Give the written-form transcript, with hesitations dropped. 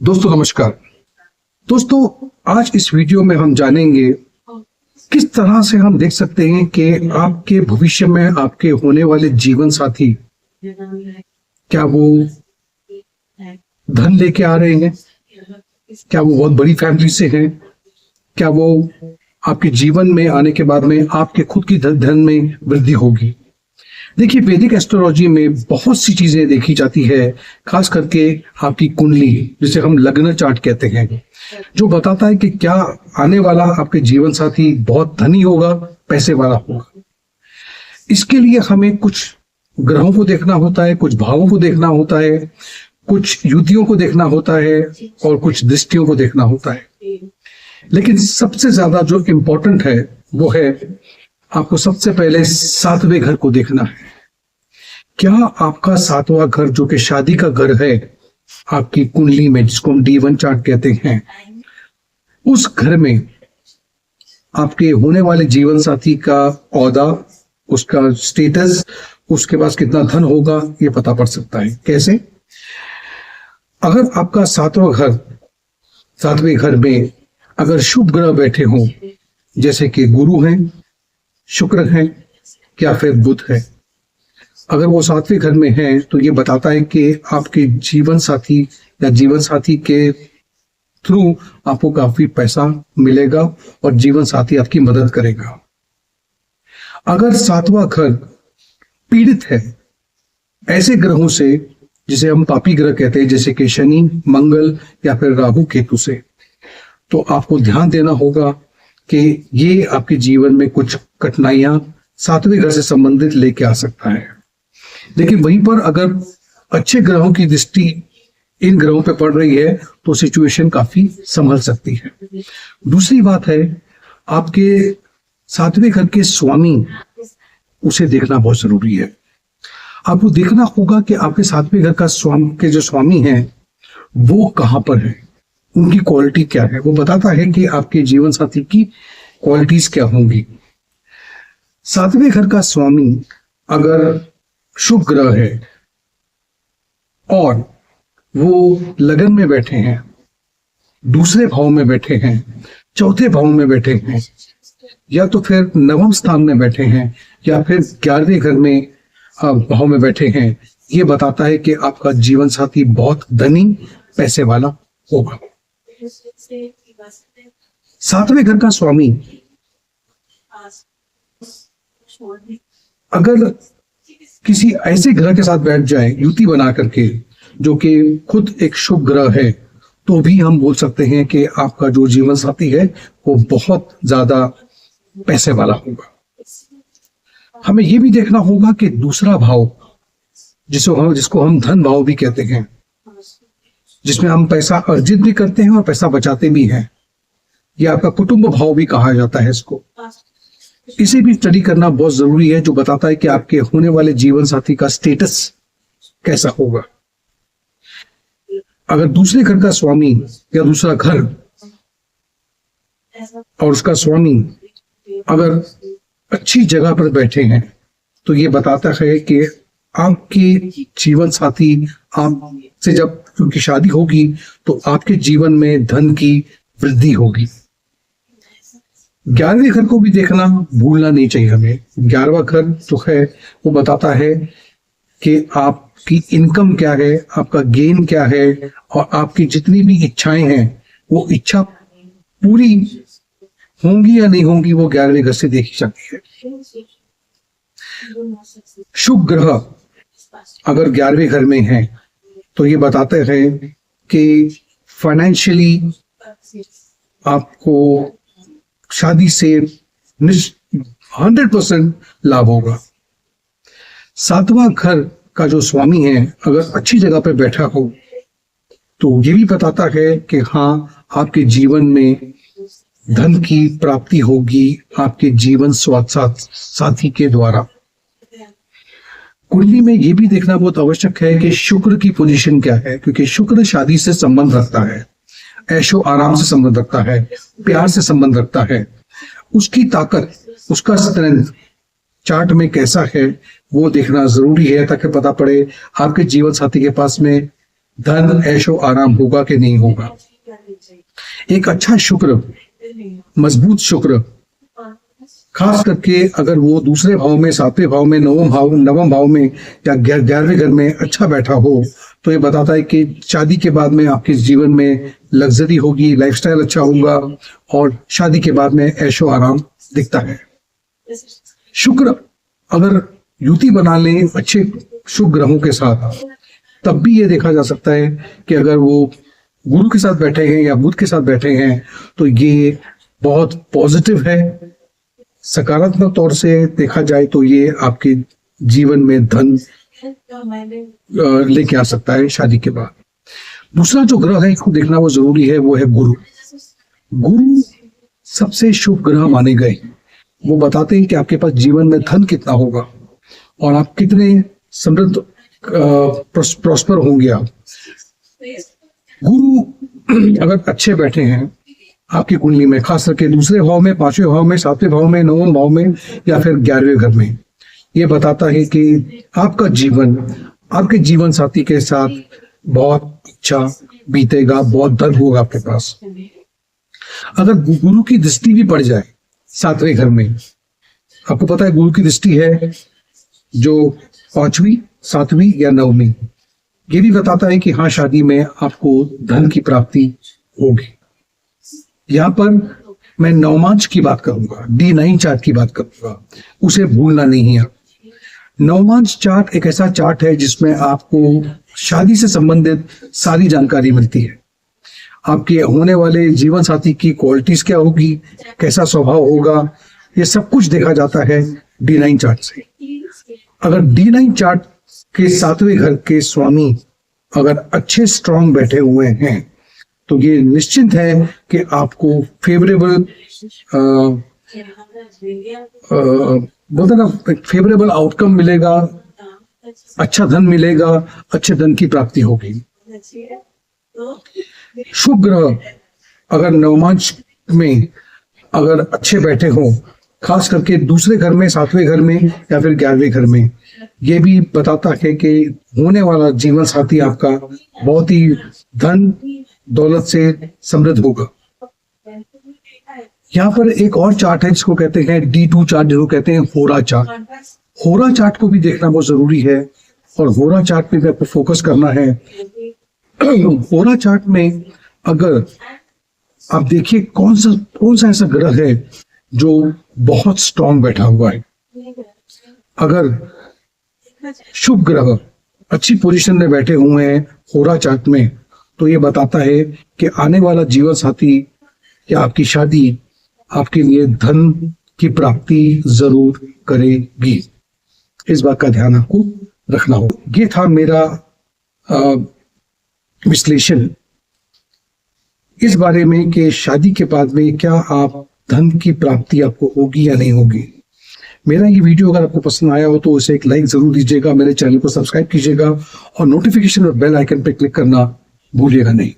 दोस्तों नमस्कार। दोस्तों आज इस वीडियो में हम जानेंगे किस तरह से हम देख सकते हैं कि आपके भविष्य में आपके होने वाले जीवन साथी क्या वो धन लेके आ रहे हैं, क्या वो बहुत बड़ी फैमिली से हैं, क्या वो आपके जीवन में आने के बाद में आपके खुद की धन में वृद्धि होगी। देखिए वैदिक एस्ट्रोलॉजी में बहुत सी चीजें देखी जाती है, खास करके आपकी कुंडली जिसे हम लग्न चार्ट कहते हैं, जो बताता है कि क्या आने वाला आपके जीवन साथी बहुत धनी होगा, पैसे वाला होगा। इसके लिए हमें कुछ ग्रहों को देखना होता है, कुछ भावों को देखना होता है, कुछ युतियों को देखना होता है और कुछ दृष्टियों को देखना होता है। लेकिन सबसे ज्यादा जो इम्पोर्टेंट है वो है आपको सबसे पहले सातवें घर को देखना है। क्या आपका सातवां घर जो कि शादी का घर है आपकी कुंडली में, जिसको हम D1 चार्ट कहते हैं, उस घर में आपके होने वाले जीवन साथी का औहदा, उसका स्टेटस, उसके पास कितना धन होगा, ये पता पड़ सकता है। कैसे? अगर आपका सातवें घर में अगर शुभ ग्रह बैठे हों, जैसे कि गुरु हैं, शुक्र हैं या फिर बुध है, अगर वो सातवें घर में है तो ये बताता है कि आपके जीवन साथी या जीवन साथी के थ्रू आपको काफी पैसा मिलेगा और जीवन साथी आपकी मदद करेगा। अगर सातवां घर पीड़ित है ऐसे ग्रहों से जिसे हम पापी ग्रह कहते हैं, जैसे कि शनि, मंगल या फिर राहु केतु से, तो आपको ध्यान देना होगा कि ये आपके जीवन में कुछ कठिनाइयां सातवें घर से संबंधित लेके आ सकता है। लेकिन वहीं पर अगर अच्छे ग्रहों की दृष्टि इन ग्रहों पे पड़ रही है तो सिचुएशन काफी संभल सकती है। दूसरी बात है, आपके सातवें घर के स्वामी, उसे देखना बहुत जरूरी है। आपको देखना होगा कि आपके सातवें घर का जो स्वामी है वो कहां पर है, उनकी क्वालिटी क्या है। वो बताता है कि आपके जीवन साथी की क्वालिटीज क्या होंगी। सातवें घर का स्वामी अगर शुभ ग्रह है और वो लगन में बैठे हैं, दूसरे भाव में बैठे हैं, चौथे भाव में बैठे हैं, या तो फिर नवम स्थान में बैठे हैं, या फिर 11वें घर में भाव में बैठे हैं, ये बताता है कि आपका जीवन साथी बहुत धनी, पैसे वाला होगा। सातवें घर का स्वामी अगर किसी ऐसे ग्रह के साथ बैठ जाए, युति बना करके, जो कि खुद एक शुभ ग्रह है, तो भी हम बोल सकते हैं कि आपका जो जीवन साथी है वो बहुत ज्यादा पैसे वाला होगा। हमें यह भी देखना होगा कि दूसरा भाव जिसको हम धन भाव भी कहते हैं, जिसमें हम पैसा अर्जित भी करते हैं और पैसा बचाते भी हैं, यह आपका कुटुंब भाव भी कहा जाता है इसको। इसे भी स्टडी करना बहुत जरूरी है, जो बताता है कि आपके होने वाले जीवन साथी का स्टेटस कैसा होगा। अगर दूसरे घर का स्वामी या दूसरा घर और उसका स्वामी अगर अच्छी जगह पर बैठे हैं तो ये बताता है कि आपके जीवन साथी आपसे जब उनकी शादी होगी तो आपके जीवन में धन की वृद्धि होगी। 11वें घर को भी देखना भूलना नहीं चाहिए हमें। 11वां घर जो है वो बताता है कि आपकी इनकम क्या है, आपका गेन क्या है, और आपकी जितनी भी इच्छाएं हैं वो इच्छा पूरी होंगी या नहीं होंगी, वो 11वें घर से देखी जाती है। शुभ ग्रह अगर 11वें घर में है तो ये बताते हैं कि फाइनेंशियली आपको शादी से 100% लाभ होगा। सातवां घर का जो स्वामी है अगर अच्छी जगह पर बैठा हो तो ये भी बताता है कि हाँ, आपके जीवन में धन की प्राप्ति होगी आपके जीवन साथी के द्वारा। कुंडली में ये भी देखना बहुत आवश्यक है कि शुक्र की पोजीशन क्या है, क्योंकि शुक्र शादी से संबंध रखता है, ऐशो आराम से संबंध रखता है, प्यार से संबंध रखता है। उसकी ताकत, उसका स्ट्रेंथ चार्ट में कैसा है वो देखना जरूरी है, ताकि पता पड़े आपके जीवन साथी के पास में धन ऐशो आराम होगा कि नहीं होगा। एक अच्छा शुक्र, मजबूत शुक्र, खास करके अगर वो दूसरे भाव में, सातवें भाव में, नवम भाव में या 11वें घर में अच्छा बैठा हो, तो ये बताता है कि शादी के बाद में आपके जीवन में लग्जरी होगी, लाइफस्टाइल अच्छा होगा और शादी के बाद में ऐशो आराम दिखता है। शुक्र अगर युति बना लें अच्छे शुभ ग्रहों के साथ, तब भी ये देखा जा सकता है कि अगर वो गुरु के साथ बैठे हैं या बुध के साथ बैठे हैं तो ये बहुत पॉजिटिव है। सकारात्मक तौर से देखा जाए तो ये आपके जीवन में धन लेके आ सकता है शादी के बाद। दूसरा जो ग्रह है इसको देखना वो जरूरी है, वो है गुरु। गुरु सबसे शुभ ग्रह माने गए। वो बताते हैं कि आपके पास जीवन में धन कितना होगा और आप कितने समृद्ध प्रॉस्पर होंगे। आप गुरु अगर अच्छे बैठे हैं आपकी कुंडली में, खास करके दूसरे भाव में, 5वें भाव में, 7वें भाव में, 9वें भाव में या फिर 11वें घर में, ये बताता है कि आपका जीवन आपके जीवन साथी के साथ बहुत अच्छा बीतेगा, बहुत धन होगा आपके पास। अगर गुरु की दृष्टि भी पड़ जाए 7वें घर में, आपको पता है गुरु की दृष्टि है जो 5वीं, 7वीं या 9वीं, ये भी बताता है कि हाँ शादी में आपको धन की प्राप्ति होगी। यहाँ पर मैं नवमांश की बात करूंगा, D9 चार्ट की बात करूंगा, उसे भूलना नहीं है। नवमांश चार्ट एक ऐसा चार्ट है जिसमें आपको शादी से संबंधित सारी जानकारी मिलती है। आपके होने वाले जीवन साथी की क्वालिटीज क्या होगी, कैसा स्वभाव होगा, ये सब कुछ देखा जाता है D9 चार्ट से। अगर D9 चार्ट के 7वें घर के स्वामी अगर अच्छे स्ट्रांग बैठे हुए हैं तो ये निश्चित है कि आपको फेवरेबल बोलते ना फेवरेबल आउटकम मिलेगा, अच्छा धन मिलेगा, अच्छे धन की प्राप्ति होगी। शुभ ग्रह अगर नवमांश में अगर अच्छे बैठे हो, खास करके दूसरे घर में, 7वें घर में या फिर 11वें घर में, ये भी बताता है कि होने वाला जीवन साथी आपका बहुत ही धन दौलत से समृद्ध होगा। यहाँ पर एक और चार्ट है जिसको कहते हैं D2 चार्ट, जिसको कहते हैं होरा चार्ट। होरा चार्ट को भी देखना बहुत जरूरी है और होरा चार्ट पे भी आपको फोकस करना है। होरा चार्ट में अगर आप देखिए कौन सा ऐसा ग्रह है जो बहुत स्ट्रांग बैठा हुआ है। अगर शुभ ग्रह अच्छी पोजीशन में बैठे हुए हैं होरा चार्ट में, तो ये बताता है कि आने वाला जीवन साथी या आपकी शादी आपके लिए धन की प्राप्ति जरूर करेगी। इस बात का ध्यान आपको रखना हो। ये था मेरा विश्लेषण इस बारे में कि शादी के बाद में क्या आप धन की प्राप्ति आपको होगी या नहीं होगी। मेरा ये वीडियो अगर आपको पसंद आया हो तो उसे एक लाइक जरूर दीजिएगा, मेरे चैनल को सब्सक्राइब कीजिएगा और नोटिफिकेशन और बेल आइकन पर क्लिक करना भूलिएगा नहीं।